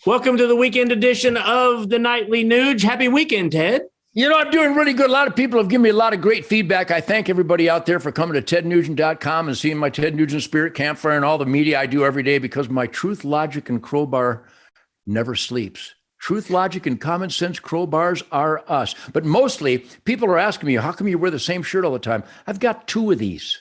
Welcome to the weekend edition of the Nightly Nuge. Happy weekend, Ted. You know, I'm doing really good. A lot of people have given me a lot of great feedback. I thank everybody out there for coming to tednugent.com and seeing my Ted Nugent Spirit Campfire and all the media I do every day, because my truth, logic, and crowbar never sleeps. Truth, logic, and common sense crowbars are us. But mostly, people are asking me, how come you wear the same shirt all the time? I've got two of these.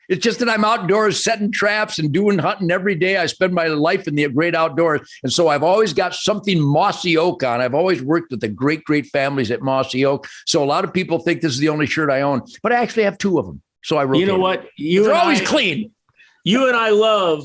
It's just that I'm outdoors setting traps and doing hunting every day. I spend my life in the great outdoors. And so I've always got something Mossy Oak on. I've always worked with the great, great families at Mossy Oak. So a lot of people think this is the only shirt I own, but I actually have two of them. So I rotate. You know what? They're always clean. You and I love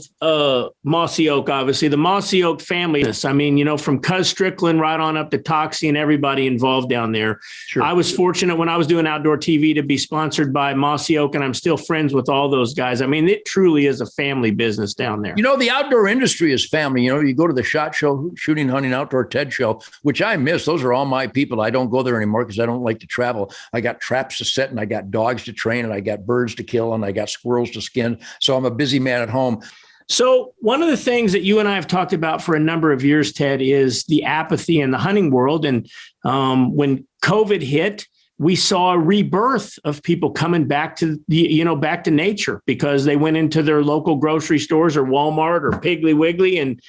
Mossy Oak, obviously, the Mossy Oak family. I mean, you know, from Cuz Strickland right on up to Toxie and everybody involved down there. Sure. I was fortunate when I was doing outdoor TV to be sponsored by Mossy Oak, and I'm still friends with all those guys. I mean, it truly is a family business down there. You know, the outdoor industry is family. You know, you go to the SHOT Show, Shooting, Hunting, Outdoor TED Show, which I miss. Those are all my people. I don't go there anymore because I don't like to travel. I got traps to set, and I got dogs to train, and I got birds to kill, and I got squirrels to skin. So I'm a busy man at home. So one of the things that you and I have talked about for a number of years, Ted, is the apathy in the hunting world. And when COVID hit, we saw a rebirth of people coming back to back to nature, because they went into their local grocery stores or Walmart or Piggly Wiggly, and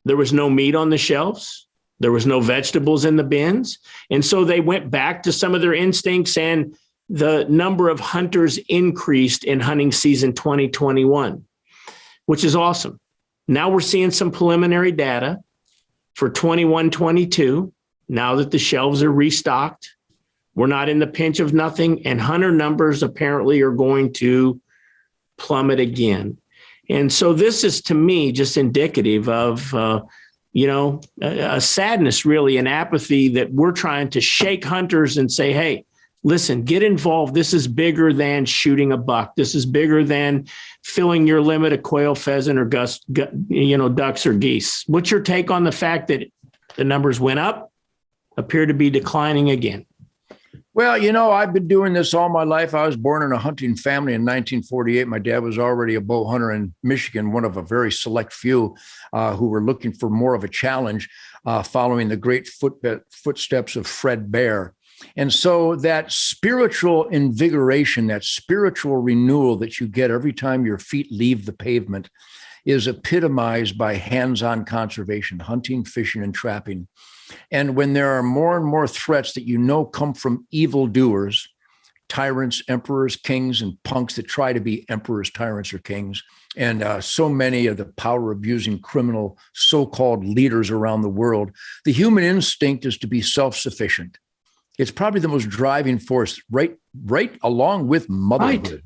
there was no meat on the shelves. There was no vegetables in the bins. And so they went back to some of their instincts, and the number of hunters increased in hunting season 2021. Which is awesome. Now we're seeing some preliminary data for 21-22. Now that the shelves are restocked, we're not in the pinch of nothing, and hunter numbers apparently are going to plummet again. And so this is, to me, just indicative of, a sadness, really, an apathy that we're trying to shake hunters and say, hey, listen, get involved. This is bigger than shooting a buck. This is bigger than filling your limit of quail, pheasant, or ducks or geese. What's your take on the fact that the numbers went up, appear to be declining again? Well, you know, I've been doing this all my life. I was born in a hunting family in 1948. My dad was already a bow hunter in Michigan, one of a very select few who were looking for more of a challenge following the great footsteps of Fred Bear. And so that spiritual invigoration, that spiritual renewal that you get every time your feet leave the pavement is epitomized by hands-on conservation, hunting, fishing, and trapping. And when there are more and more threats that you know come from evildoers, tyrants, emperors, kings, and punks that try to be emperors, tyrants, or kings, and so many of the power-abusing criminal so-called leaders around the world, the human instinct is to be self-sufficient. It's probably the most driving force, right along with motherhood. Right.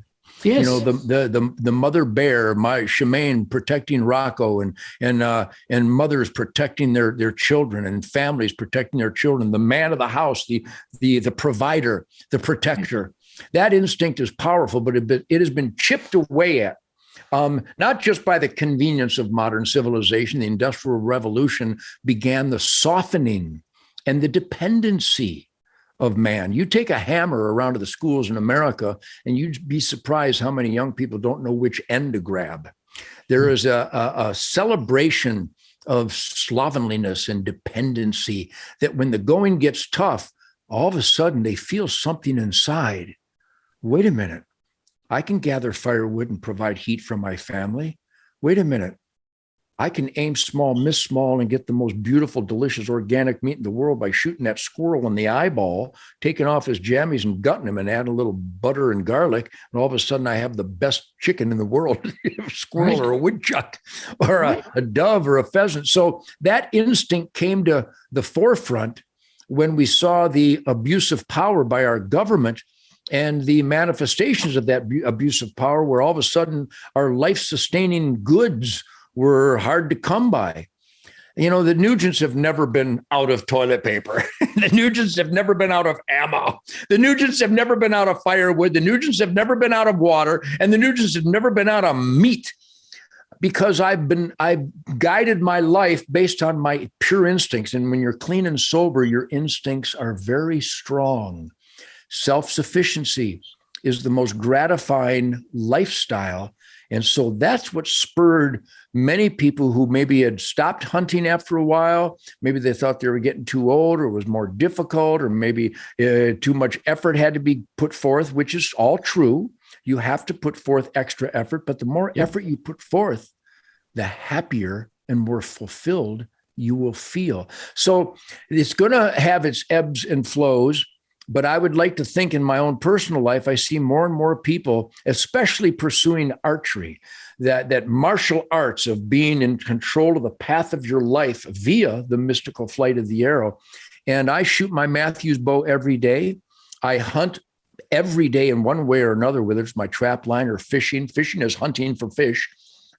Yes. You know, the mother bear, my Shemaine protecting Rocco, and mothers protecting their children, and families protecting their children. The man of the house, the provider, the protector. That instinct is powerful, but it has been chipped away at. Not just by the convenience of modern civilization. The Industrial Revolution began the softening and the dependency of man. You take a hammer around to the schools in America, and you'd be surprised how many young people don't know which end to grab. There is a celebration of slovenliness and dependency that when the going gets tough, all of a sudden they feel something inside. Wait a minute. I can gather firewood and provide heat for my family. Wait a minute. I can aim small, miss small, and get the most beautiful, delicious organic meat in the world by shooting that squirrel in the eyeball, taking off his jammies and gutting him and adding a little butter and garlic. And all of a sudden I have the best chicken in the world, a squirrel or a woodchuck or a dove or a pheasant. So that instinct came to the forefront when we saw the abuse of power by our government and the manifestations of that abuse of power, where all of a sudden our life-sustaining goods were hard to come by. You know, the Nugents have never been out of toilet paper. The Nugents have never been out of ammo. The Nugents have never been out of firewood. The Nugents have never been out of water. And the Nugents have never been out of meat, because I've guided my life based on my pure instincts. And when you're clean and sober, your instincts are very strong. Self-sufficiency is the most gratifying lifestyle. And so that's what spurred many people who maybe had stopped hunting after a while, maybe they thought they were getting too old or it was more difficult, or maybe too much effort had to be put forth, which is all true. You have to put forth extra effort, but the more effort you put forth, the happier and more fulfilled you will feel. So it's going to have its ebbs and flows. But I would like to think in my own personal life, I see more and more people, especially pursuing archery, that martial arts of being in control of the path of your life via the mystical flight of the arrow. And I shoot my Matthews bow every day. I hunt every day in one way or another, whether it's my trap line or fishing. Fishing is hunting for fish.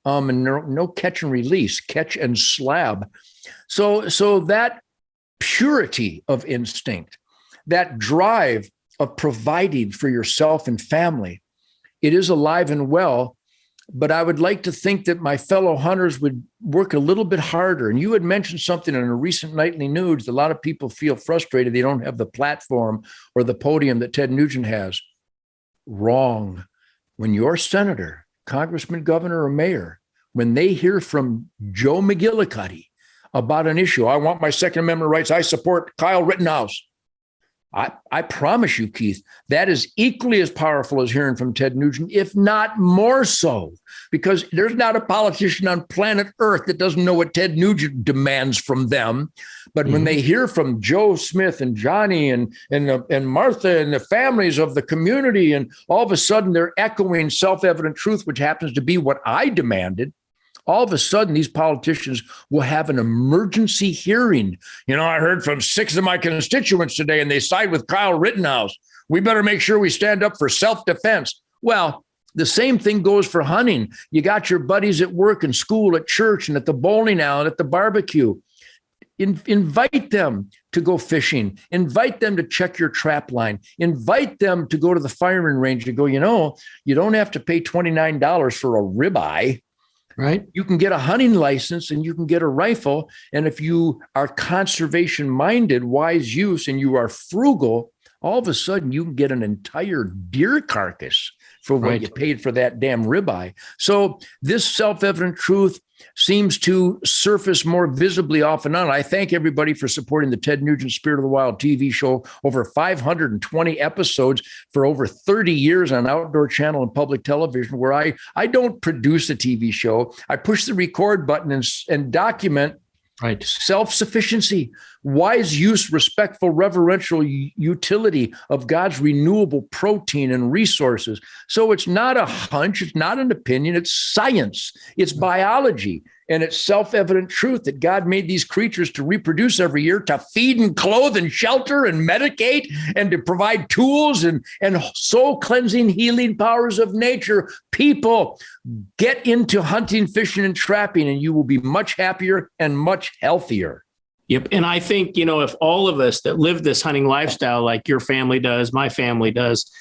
And no catch and release, catch and slab. So that purity of instinct, that drive of providing for yourself and family, it is alive and well. But I would like to think that my fellow hunters would work a little bit harder. And you had mentioned something in a recent nightly news. A lot of people feel frustrated they don't have the platform or the podium that Ted Nugent has. Wrong. When your senator, congressman, governor, or mayor, when they hear from Joe McGillicuddy about an issue, I want my Second Amendment rights, I support Kyle Rittenhouse. I promise you, Keith, that is equally as powerful as hearing from Ted Nugent, if not more so, because there's not a politician on planet Earth that doesn't know what Ted Nugent demands from them. But when they hear from Joe Smith and Johnny and Martha and the families of the community, and all of a sudden they're echoing self-evident truth, which happens to be what I demanded, all of a sudden, these politicians will have an emergency hearing. You know, I heard from 6 of my constituents today, and they side with Kyle Rittenhouse. We better make sure we stand up for self-defense. Well, the same thing goes for hunting. You got your buddies at work and school, at church, and at the bowling alley, and at the barbecue. Invite them to go fishing. Invite them to check your trap line. Invite them to go to the firing range and go, you know, you don't have to pay $29 for a ribeye. Right. You can get a hunting license and you can get a rifle. And if you are conservation minded, wise use, and you are frugal, all of a sudden you can get an entire deer carcass for what you paid for that damn ribeye. So this self-evident truth seems to surface more visibly off and on. I thank everybody for supporting the Ted Nugent Spirit of the Wild TV show. Over 520 episodes for over 30 years on Outdoor Channel and public television, where I don't produce a TV show. I push the record button and document self-sufficiency, wise use, respectful, reverential utility of God's renewable protein and resources. So it's not a hunch, it's not an opinion, it's science, it's biology, and it's self-evident truth that God made these creatures to reproduce every year, to feed and clothe and shelter and medicate, and to provide tools and soul cleansing, healing powers of nature. People, get into hunting, fishing, and trapping, and you will be much happier and much healthier. Yep. And I think, you know, if all of us that live this hunting lifestyle, like your family does, my family does,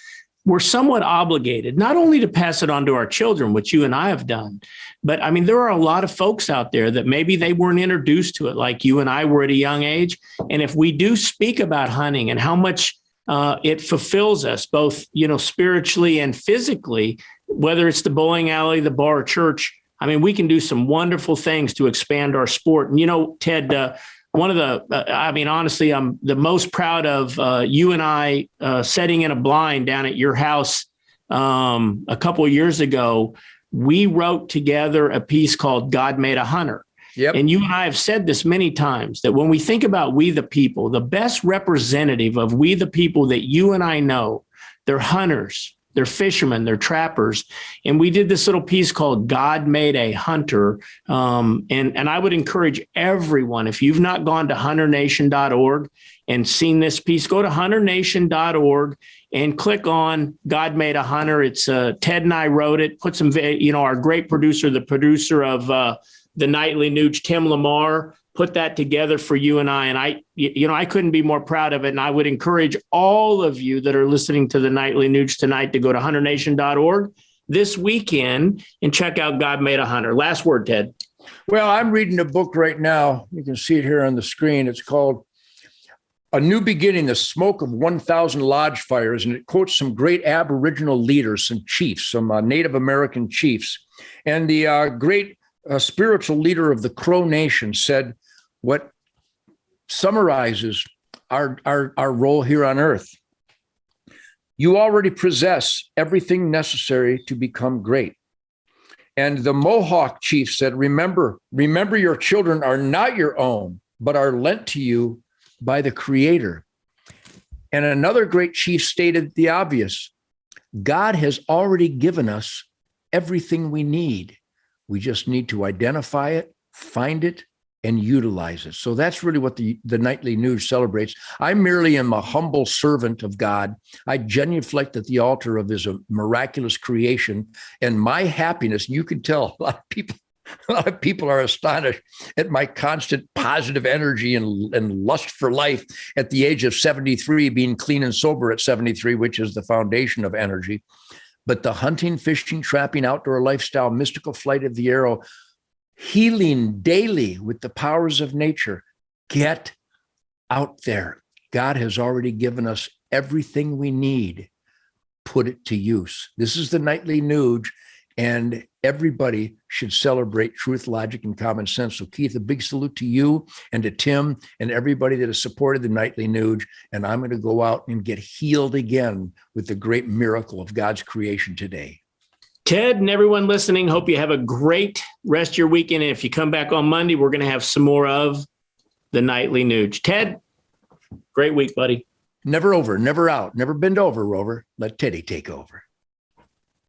we're somewhat obligated not only to pass it on to our children, which you and I have done, but I mean, there are a lot of folks out there that maybe they weren't introduced to it like you and I were at a young age. And if we do speak about hunting and how much it fulfills us both, you know, spiritually and physically, whether it's the bowling alley, the bar, or church, I mean, we can do some wonderful things to expand our sport. And, you know, Ted, one of the, I mean, honestly, I'm the most proud of you and I setting in a blind down at your house a couple of years ago. We wrote together a piece called God Made a Hunter. Yep. And you and I have said this many times, that when we think about we the people, the best representative of we the people that you and I know, they're hunters, they're fishermen, they're trappers. And we did this little piece called God Made a Hunter. And I would encourage everyone, if you've not gone to hunternation.org and seen this piece, go to hunternation.org and click on God Made a Hunter. It's Ted and I wrote it, put some, you know, our great producer, the producer of the Nightly Nuge, Tim Lamar, put that together for you and I. And I couldn't be more proud of it. And I would encourage all of you that are listening to the Nightly Nuge tonight to go to hunternation.org this weekend and check out God Made a Hunter. Last word, Ted. Well, I'm reading a book right now. You can see it here on the screen. It's called A New Beginning, The Smoke of 1,000 Lodge Fires. And it quotes some great Aboriginal leaders, some chiefs, some Native American chiefs. And the great a spiritual leader of the Crow Nation, said what summarizes our role here on earth. You already possess everything necessary to become great. And the Mohawk chief said, remember your children are not your own, but are lent to you by the Creator. And another great chief stated the obvious. God has already given us everything we need. We just need to identify it, find it, and utilize it. So that's really what the Nightly News celebrates. I merely am a humble servant of God. I genuflect at the altar of his miraculous creation. And my happiness, you can tell a lot of people are astonished at my constant positive energy and lust for life at the age of 73, being clean and sober at 73, which is the foundation of energy. But the hunting, fishing, trapping, outdoor lifestyle, mystical flight of the arrow, healing daily with the powers of nature. Get out there. God has already given us everything we need. Put it to use. This is the Nightly News, and everybody should celebrate truth, logic, and common sense. So, Keith, a big salute to you and to Tim and everybody that has supported the Nightly News. And I'm going to go out and get healed again with the great miracle of God's creation today. Ted and everyone listening, hope you have a great rest of your weekend. And if you come back on Monday, we're going to have some more of the Nightly News. Ted, great week, buddy. Never over, never out, never bend over, Rover. Let Teddy take over.